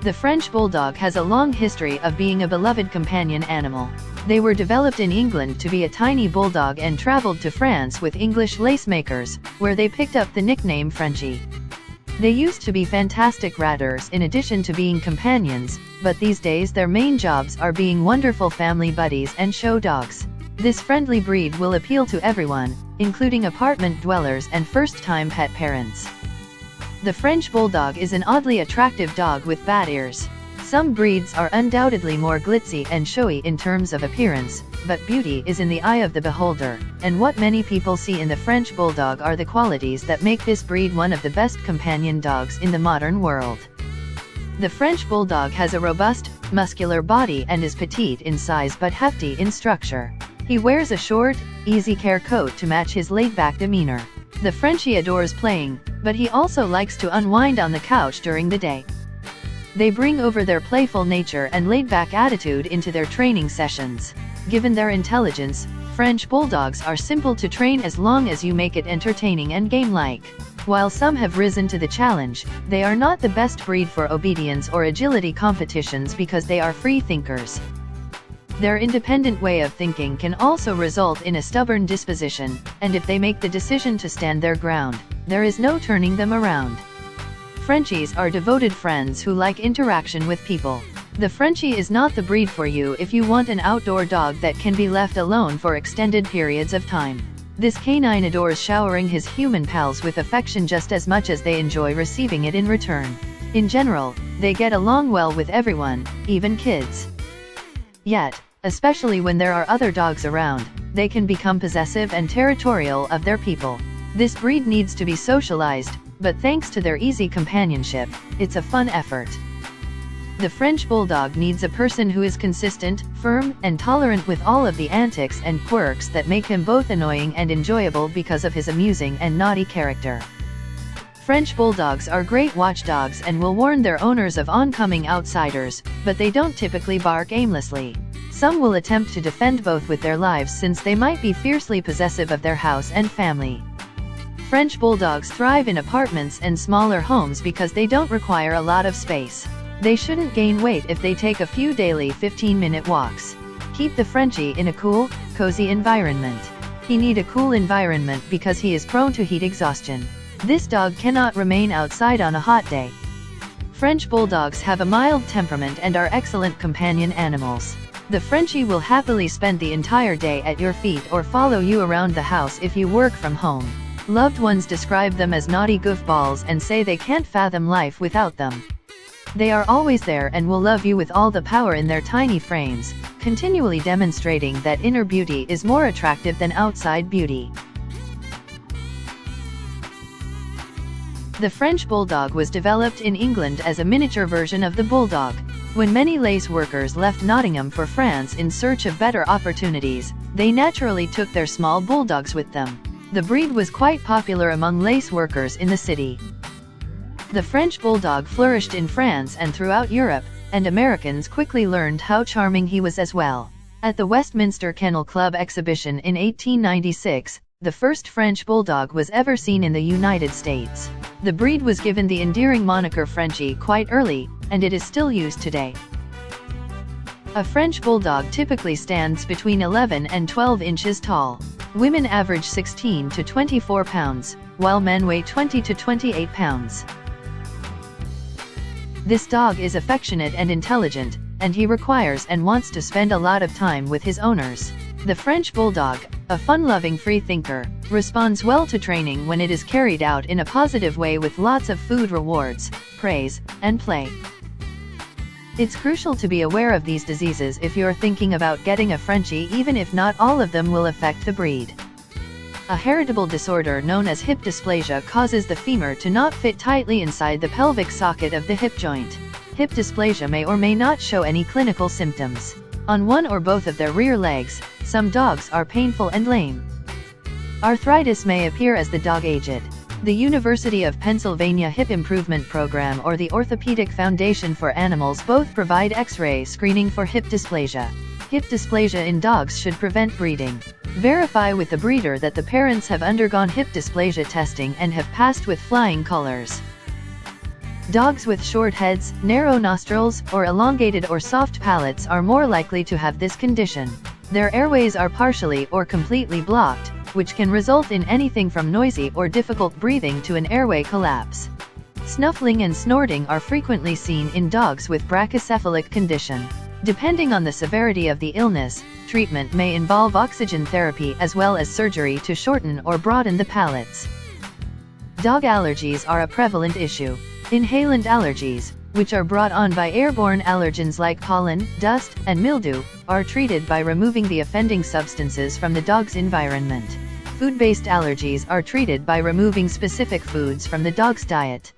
The French Bulldog has a long history of being a beloved companion animal. They were developed in England to be a tiny bulldog and traveled to France with English lacemakers, where they picked up the nickname Frenchie. They used to be fantastic ratters in addition to being companions, but these days their main jobs are being wonderful family buddies and show dogs. This friendly breed will appeal to everyone, including apartment dwellers and first-time pet parents. The French Bulldog is an oddly attractive dog with bat ears. Some breeds are undoubtedly more glitzy and showy in terms of appearance, but beauty is in the eye of the beholder, and what many people see in the French Bulldog are the qualities that make this breed one of the best companion dogs in the modern world. The French Bulldog has a robust, muscular body and is petite in size but hefty in structure. He wears a short, easy-care coat to match his laid-back demeanor. The Frenchie adores playing, but he also likes to unwind on the couch during the day. They bring over their playful nature and laid-back attitude into their training sessions. Given their intelligence, French Bulldogs are simple to train as long as you make it entertaining and game-like. While some have risen to the challenge, they are not the best breed for obedience or agility competitions because they are free thinkers. Their independent way of thinking can also result in a stubborn disposition, and if they make the decision to stand their ground, there is no turning them around. Frenchies are devoted friends who like interaction with people. The Frenchie is not the breed for you if you want an outdoor dog that can be left alone for extended periods of time. This canine adores showering his human pals with affection just as much as they enjoy receiving it in return. In general, they get along well with everyone, even kids. Yet, especially when there are other dogs around, they can become possessive and territorial of their people. This breed needs to be socialized, but thanks to their easy companionship, it's a fun effort. The French Bulldog needs a person who is consistent, firm, and tolerant with all of the antics and quirks that make him both annoying and enjoyable because of his amusing and naughty character. French Bulldogs are great watchdogs and will warn their owners of oncoming outsiders, but they don't typically bark aimlessly. Some will attempt to defend both with their lives since they might be fiercely possessive of their house and family. French Bulldogs thrive in apartments and smaller homes because they don't require a lot of space. They shouldn't gain weight if they take a few daily 15-minute walks. Keep the Frenchie in a cool, cozy environment. He needs a cool environment because he is prone to heat exhaustion. This dog cannot remain outside on a hot day. French Bulldogs have a mild temperament and are excellent companion animals. The Frenchie will happily spend the entire day at your feet or follow you around the house if you work from home. Loved ones describe them as naughty goofballs and say they can't fathom life without them. They are always there and will love you with all the power in their tiny frames, continually demonstrating that inner beauty is more attractive than outside beauty. The French Bulldog was developed in England as a miniature version of the Bulldog. When many lace workers left Nottingham for France in search of better opportunities, they naturally took their small bulldogs with them. The breed was quite popular among lace workers in the city. The French Bulldog flourished in France and throughout Europe, and Americans quickly learned how charming he was as well. At the Westminster Kennel Club exhibition in 1896, the first French Bulldog was ever seen in the United States. The breed was given the endearing moniker Frenchie quite early, and it is still used today. A French Bulldog typically stands between 11 and 12 inches tall. Women average 16 to 24 pounds, while men weigh 20 to 28 pounds. This dog is affectionate and intelligent, and he requires and wants to spend a lot of time with his owners. The French Bulldog, a fun-loving free thinker, responds well to training when it is carried out in a positive way with lots of food rewards, praise, and play. It's crucial to be aware of these diseases if you're thinking about getting a Frenchie, even if not all of them will affect the breed. A heritable disorder known as hip dysplasia causes the femur to not fit tightly inside the pelvic socket of the hip joint. Hip dysplasia may or may not show any clinical symptoms. On one or both of their rear legs, some dogs are painful and lame. Arthritis may appear as the dog ages. The University of Pennsylvania Hip Improvement Program or the Orthopedic Foundation for Animals both provide X-ray screening for hip dysplasia. Hip dysplasia in dogs should prevent breeding. Verify with the breeder that the parents have undergone hip dysplasia testing and have passed with flying colors. Dogs with short heads, narrow nostrils, or elongated or soft palates are more likely to have this condition. Their airways are partially or completely blocked, which can result in anything from noisy or difficult breathing to an airway collapse. Snuffling and snorting are frequently seen in dogs with brachycephalic condition. Depending on the severity of the illness, treatment may involve oxygen therapy as well as surgery to shorten or broaden the palates. Dog allergies are a prevalent issue. Inhalant allergies, which are brought on by airborne allergens like pollen, dust, and mildew, are treated by removing the offending substances from the dog's environment. Food-based allergies are treated by removing specific foods from the dog's diet.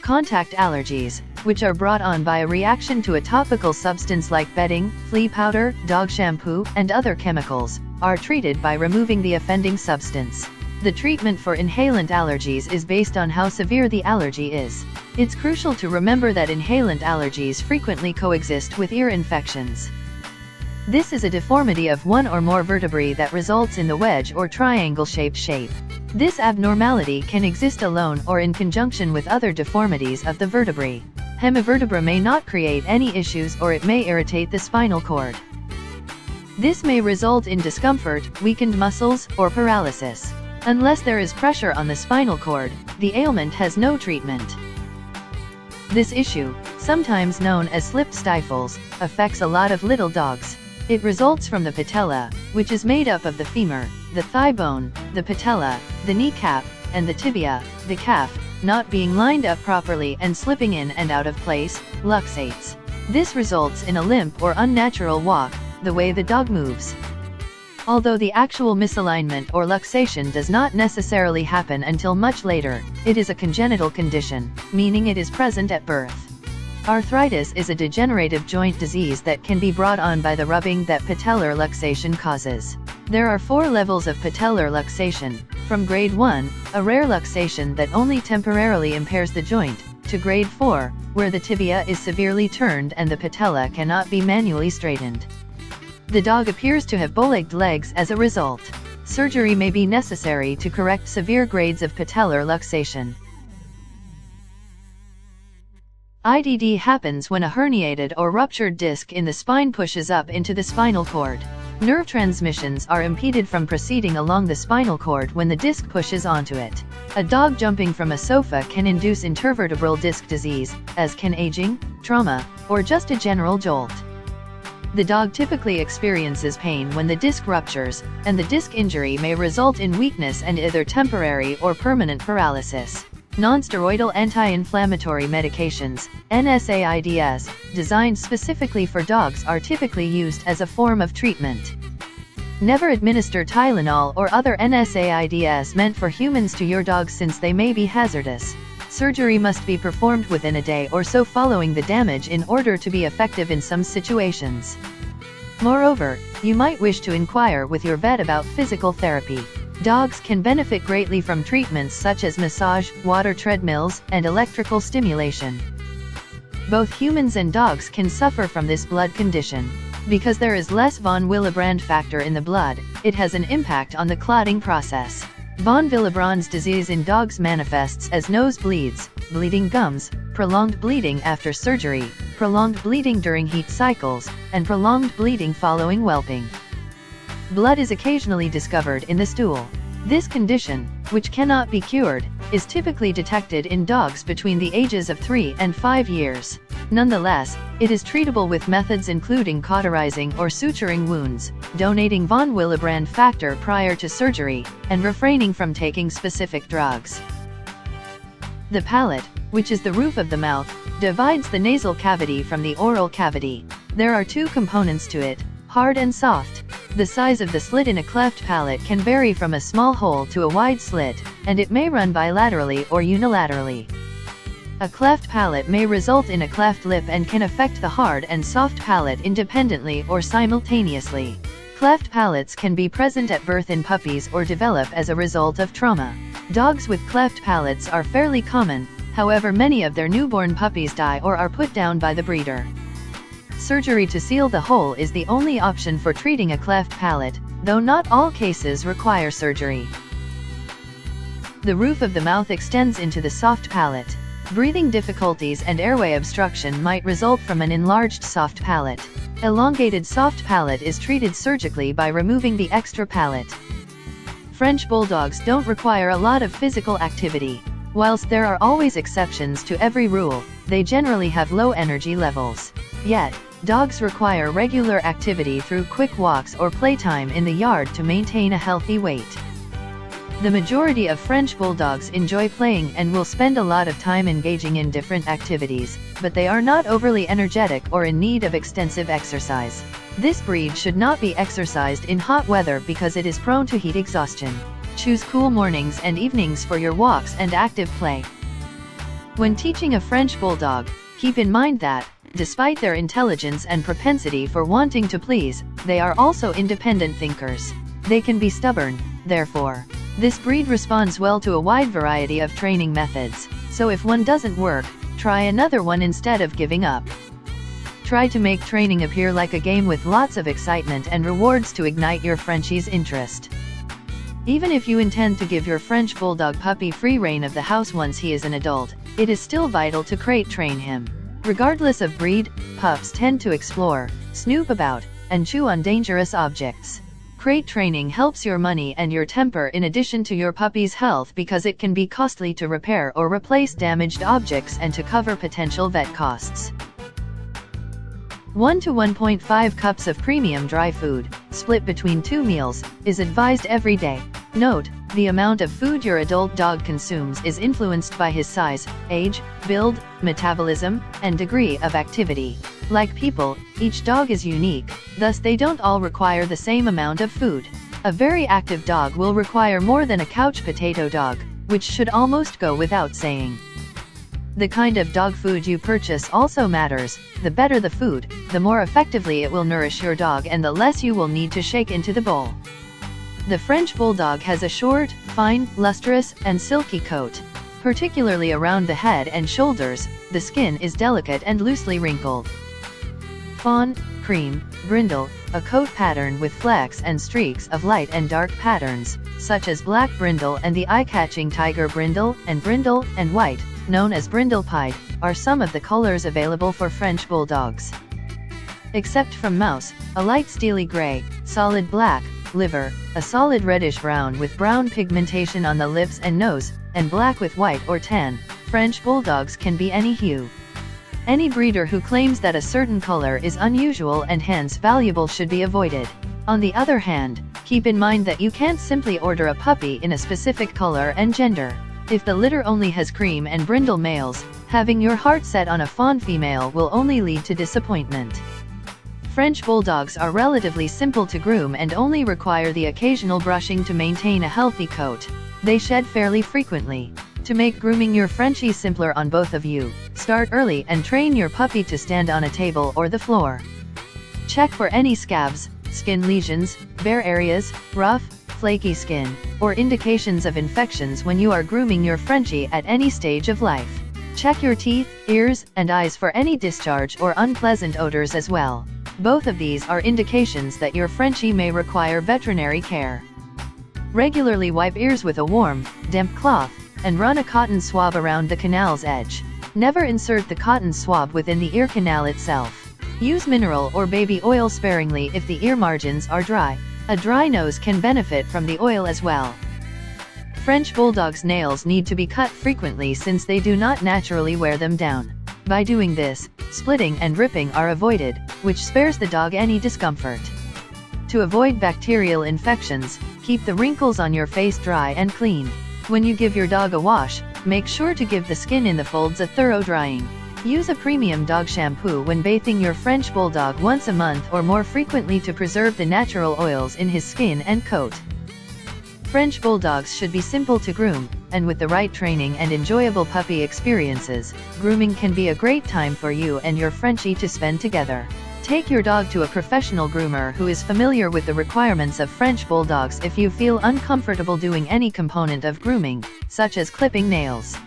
Contact allergies, which are brought on by a reaction to a topical substance like bedding, flea powder, dog shampoo, and other chemicals, are treated by removing the offending substance. The treatment for inhalant allergies is based on how severe the allergy is. It's crucial to remember that inhalant allergies frequently coexist with ear infections. This is a deformity of one or more vertebrae that results in the wedge or triangle-shaped shape. This abnormality can exist alone or in conjunction with other deformities of the vertebrae. Hemivertebra may not create any issues, or it may irritate the spinal cord. This may result in discomfort, weakened muscles, or paralysis. Unless there is pressure on the spinal cord, the ailment has no treatment. This issue, sometimes known as slip stifles, affects a lot of little dogs. It results from the patella, which is made up of the femur, the thigh bone, the patella, the kneecap, and the tibia, the calf, not being lined up properly and slipping in and out of place, luxates. This results in a limp or unnatural walk, the way the dog moves. Although the actual misalignment or luxation does not necessarily happen until much later, it is a congenital condition, meaning it is present at birth. Arthritis is a degenerative joint disease that can be brought on by the rubbing that patellar luxation causes. There are 4 levels of patellar luxation, from grade 1, a rare luxation that only temporarily impairs the joint, to grade 4, where the tibia is severely turned and the patella cannot be manually straightened. The dog appears to have bow-legged legs as a result. Surgery may be necessary to correct severe grades of patellar luxation. IDD happens when a herniated or ruptured disc in the spine pushes up into the spinal cord. Nerve transmissions are impeded from proceeding along the spinal cord when the disc pushes onto it. A dog jumping from a sofa can induce intervertebral disc disease, as can aging, trauma, or just a general jolt. The dog typically experiences pain when the disc ruptures, and the disc injury may result in weakness and either temporary or permanent paralysis. Non-steroidal anti-inflammatory medications, NSAIDs, designed specifically for dogs are typically used as a form of treatment. Never administer Tylenol or other NSAIDs meant for humans to your dog since they may be hazardous. Surgery must be performed within a day or so following the damage in order to be effective in some situations. Moreover, you might wish to inquire with your vet about physical therapy. Dogs can benefit greatly from treatments such as massage, water treadmills, and electrical stimulation. Both humans and dogs can suffer from this blood condition. Because there is less von Willebrand factor in the blood, it has an impact on the clotting process. Von Willebrand's disease in dogs manifests as nosebleeds, bleeding gums, prolonged bleeding after surgery, prolonged bleeding during heat cycles, and prolonged bleeding following whelping. Blood is occasionally discovered in the stool. This condition, which cannot be cured, is typically detected in dogs between the ages of 3 and 5 years. Nonetheless, it is treatable with methods including cauterizing or suturing wounds, donating von Willebrand factor prior to surgery, and refraining from taking specific drugs. The palate, which is the roof of the mouth, divides the nasal cavity from the oral cavity. There are 2 components to it, hard and soft. The size of the slit in a cleft palate can vary from a small hole to a wide slit, and it may run bilaterally or unilaterally. A cleft palate may result in a cleft lip and can affect the hard and soft palate independently or simultaneously. Cleft palates can be present at birth in puppies or develop as a result of trauma. Dogs with cleft palates are fairly common, however many of their newborn puppies die or are put down by the breeder. Surgery to seal the hole is the only option for treating a cleft palate, though not all cases require surgery. The roof of the mouth extends into the soft palate. Breathing difficulties and airway obstruction might result from an enlarged soft palate. Elongated soft palate is treated surgically by removing the extra palate. French Bulldogs don't require a lot of physical activity. Whilst there are always exceptions to every rule, they generally have low energy levels. Yet, dogs require regular activity through quick walks or playtime in the yard to maintain a healthy weight. The majority of French Bulldogs enjoy playing and will spend a lot of time engaging in different activities, but they are not overly energetic or in need of extensive exercise. This breed should not be exercised in hot weather because it is prone to heat exhaustion. Choose cool mornings and evenings for your walks and active play. When teaching a French Bulldog, keep in mind that, despite their intelligence and propensity for wanting to please, they are also independent thinkers. They can be stubborn, therefore. This breed responds well to a wide variety of training methods, so if one doesn't work, try another one instead of giving up. Try to make training appear like a game with lots of excitement and rewards to ignite your Frenchie's interest. Even if you intend to give your French Bulldog puppy free rein of the house once he is an adult, it is still vital to crate train him. Regardless of breed, pups tend to explore, snoop about, and chew on dangerous objects. Crate training helps your money and your temper in addition to your puppy's health because it can be costly to repair or replace damaged objects and to cover potential vet costs. 1 to 1.5 cups of premium dry food, split between 2 meals, is advised every day. Note, the amount of food your adult dog consumes is influenced by his size, age, build, metabolism, and degree of activity. Like people, each dog is unique, thus they don't all require the same amount of food. A very active dog will require more than a couch potato dog, which should almost go without saying. The kind of dog food you purchase also matters. The better the food, the more effectively it will nourish your dog and the less you will need to shake into the bowl. The French Bulldog has a short, fine, lustrous, and silky coat. Particularly around the head and shoulders, the skin is delicate and loosely wrinkled. Fawn, cream, brindle, a coat pattern with flecks and streaks of light and dark patterns, such as black brindle and the eye-catching tiger brindle and white, known as brindle pied, are some of the colors available for French Bulldogs. Except from mouse, a light steely gray, solid black, liver, a solid reddish-brown with brown pigmentation on the lips and nose, and black with white or tan, French Bulldogs can be any hue. Any breeder who claims that a certain color is unusual and hence valuable should be avoided. On the other hand, keep in mind that you can't simply order a puppy in a specific color and gender. If the litter only has cream and brindle males, having your heart set on a fawn female will only lead to disappointment. French Bulldogs are relatively simple to groom and only require the occasional brushing to maintain a healthy coat. They shed fairly frequently. To make grooming your Frenchie simpler on both of you, start early and train your puppy to stand on a table or the floor. Check for any scabs, skin lesions, bare areas, rough, flaky skin, or indications of infections when you are grooming your Frenchie at any stage of life. Check your teeth, ears, and eyes for any discharge or unpleasant odors as well. Both of these are indications that your Frenchie may require veterinary care. Regularly wipe ears with a warm, damp cloth, and run a cotton swab around the canal's edge. Never insert the cotton swab within the ear canal itself. Use mineral or baby oil sparingly if the ear margins are dry. A dry nose can benefit from the oil as well. French Bulldogs' nails need to be cut frequently since they do not naturally wear them down. By doing this, splitting and ripping are avoided, which spares the dog any discomfort. To avoid bacterial infections, keep the wrinkles on your face dry and clean. When you give your dog a wash, make sure to give the skin in the folds a thorough drying. Use a premium dog shampoo when bathing your French Bulldog once a month or more frequently to preserve the natural oils in his skin and coat. French Bulldogs should be simple to groom, and with the right training and enjoyable puppy experiences, grooming can be a great time for you and your Frenchie to spend together. Take your dog to a professional groomer who is familiar with the requirements of French Bulldogs if you feel uncomfortable doing any component of grooming, such as clipping nails.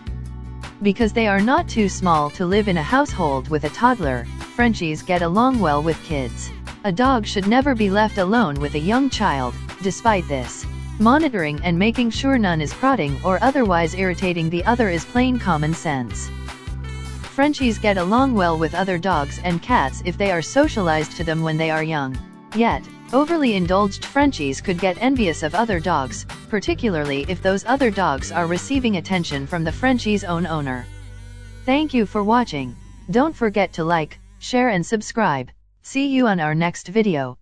Because they are not too small to live in a household with a toddler, Frenchies get along well with kids. A dog should never be left alone with a young child. Despite this, monitoring and making sure none is prodding or otherwise irritating the other is plain common sense. Frenchies get along well with other dogs and cats if they are socialized to them when they are young. Yet, overly indulged Frenchies could get envious of other dogs, particularly if those other dogs are receiving attention from the Frenchie's own owner. Thank you for watching. Don't forget to like, share and subscribe. See you on our next video.